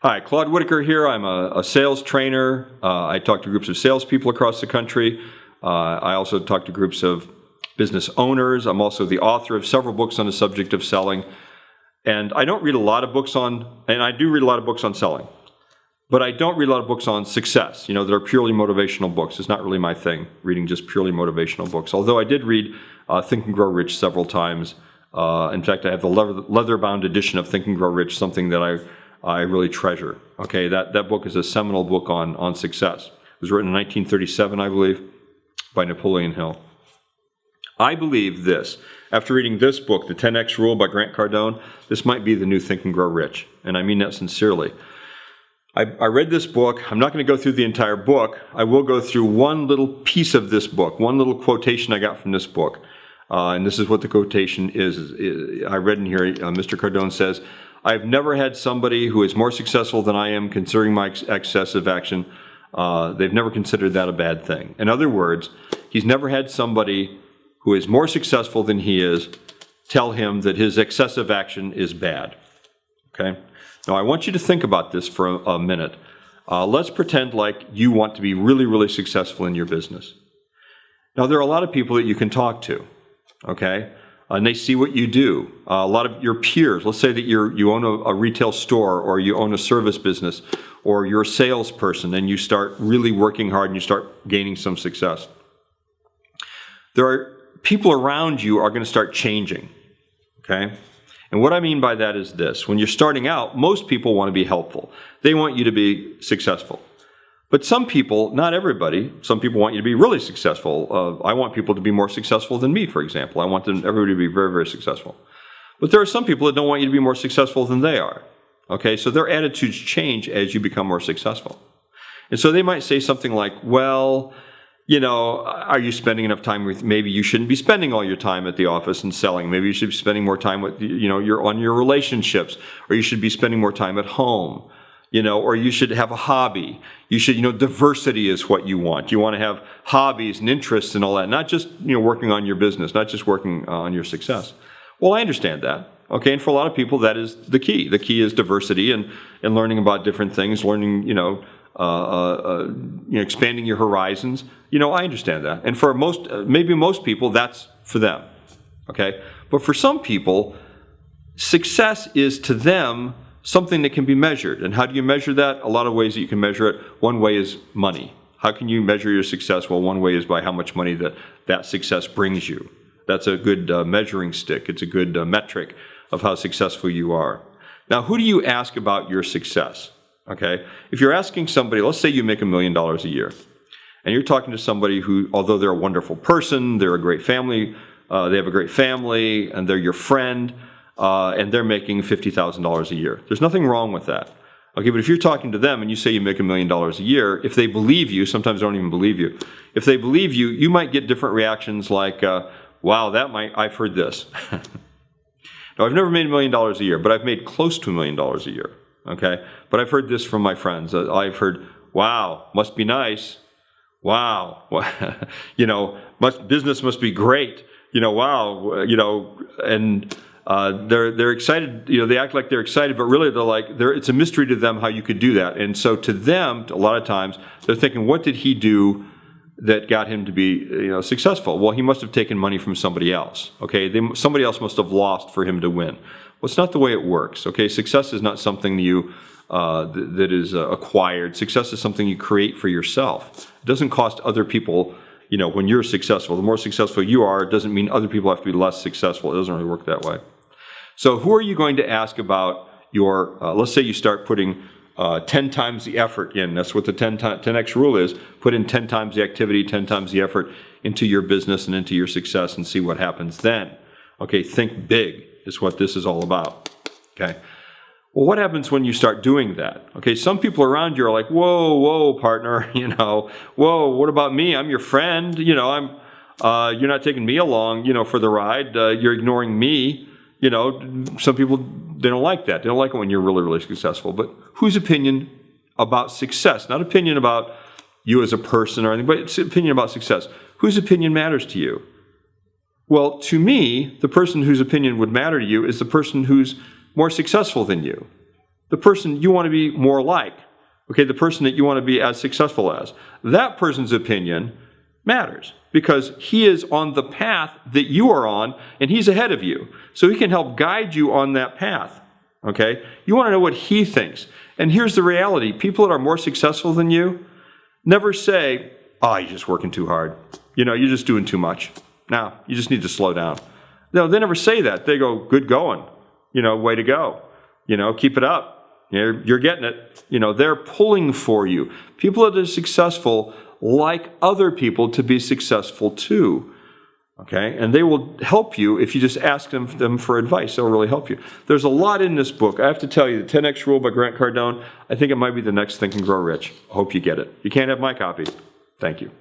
Hi, Claude Whitacre here. I'm a sales trainer. I talk to groups of salespeople across the country. I also talk to groups of business owners. I'm also the author of several books on the subject of selling. And I don't read a lot of books and I do read a lot of books on selling, but I don't read a lot of books on success, that are purely motivational books. It's not really my thing, reading just purely motivational books. Although I did read Think and Grow Rich several times. In fact, I have the leather-bound edition of Think and Grow Rich, something that I really treasure. Okay, that book is a seminal book on success. It was written in 1937, I believe, by Napoleon Hill. I believe this. After reading this book, The 10X Rule by Grant Cardone, this might be the new Think and Grow Rich, and I mean that sincerely. I read this book. I'm not going to go through the entire book. I will go through one little piece of this book, one little quotation I got from this book. And this is what the quotation is. I read in here, Mr. Cardone says, "I've never had somebody who is more successful than I am considering my excessive action. They've never considered that a bad thing." In other words, he's never had somebody who is more successful than he is tell him that his excessive action is bad. Okay? Now, I want you to think about this for a minute. Let's pretend like you want to be really, really successful in your business. Now, there are a lot of people that you can talk to, okay? And they see what you do. A lot of your peers, let's say that you own a retail store, or you own a service business, or you're a salesperson, and you start really working hard and you start gaining some success. There are people around you are going to start changing, okay? And what I mean by that is this. When you're starting out, most people want to be helpful. They want you to be successful. But some people, not everybody, some people want you to be really successful. I want people to be more successful than me, for example. I want everybody to be very, very successful. But there are some people that don't want you to be more successful than they are. Okay, so their attitudes change as you become more successful. And so they might say something like, well, are you spending enough time with, maybe you shouldn't be spending all your time at the office and selling. Maybe you should be spending more time with, on your relationships, or you should be spending more time at home, or you should have a hobby. You should, diversity is what you want. You want to have hobbies and interests and all that, not just, working on your business, not just working on your success. Well, I understand that. Okay, and for a lot of people, that is the key. The key is diversity and learning about different things, learning, expanding your horizons. I understand that. And for maybe most people, that's for them. Okay? But for some people, success is to them something that can be measured. And how do you measure that? A lot of ways that you can measure it. One way is money. How can you measure your success? Well, one way is by how much money that success brings you. That's a good measuring stick. It's a good metric of how successful you are. Now, who do you ask about your success? Okay? If you're asking somebody, let's say you make $1 million a year, and you're talking to somebody who, although they're a wonderful person, they're a great family, they have a great family, and they're your friend, and they're making $50,000 a year. There's nothing wrong with that. Okay, but if you're talking to them and you say you make $1 million a year, if they believe you, sometimes they don't even believe you. If they believe you, you might get different reactions like, wow, I've heard this. Now, I've never made $1 million a year, but I've made close to $1 million a year. Okay, but I've heard this from my friends. I've heard, wow, must be nice. Wow, business must be great. Wow, and they're excited. They act like they're excited, but really it's a mystery to them how you could do that. And so to them, a lot of times, they're thinking, what did he do that got him to be successful? Well, he must have taken money from somebody else. Okay, somebody else must have lost for him to win. Well, it's not the way it works. Okay, success is not something that is acquired. Success is something you create for yourself. It doesn't cost other people. When you're successful, the more successful you are, it doesn't mean other people have to be less successful. It doesn't really work that way. So who are you going to ask about your, let's say you start putting 10 times the effort in. That's what the 10X rule is. Put in 10 times the activity, 10 times the effort into your business and into your success and see what happens then. Okay, think big is what this is all about. Okay. Well, what happens when you start doing that? Okay, some people around you are like, whoa, partner, whoa, what about me? I'm your friend, you're not taking me along, for the ride. You're ignoring me. Some people, they don't like that. They don't like it when you're really, really successful. But whose opinion about success? Not opinion about you as a person or anything, but it's opinion about success. Whose opinion matters to you? Well, to me, the person whose opinion would matter to you is the person who's more successful than you. the person you want to be more like, okay, the person that you want to be as successful as. That person's opinion matters because he is on the path that you are on and he's ahead of you. So he can help guide you on that path, okay? You want to know what he thinks. And here's the reality. People that are more successful than you never say, oh, you're just working too hard. You know, you're just doing too much. No, you just need to slow down. No, they never say that. They go, good going. You know, way to go. You know, keep it up. You're getting it. You know, they're pulling for you. People that are successful like other people to be successful too. Okay? And they will help you if you just ask them for advice. They'll really help you. There's a lot in this book. I have to tell you, the 10X Rule by Grant Cardone, I think it might be the next Think and Grow Rich. I hope you get it. You can't have my copy. Thank you.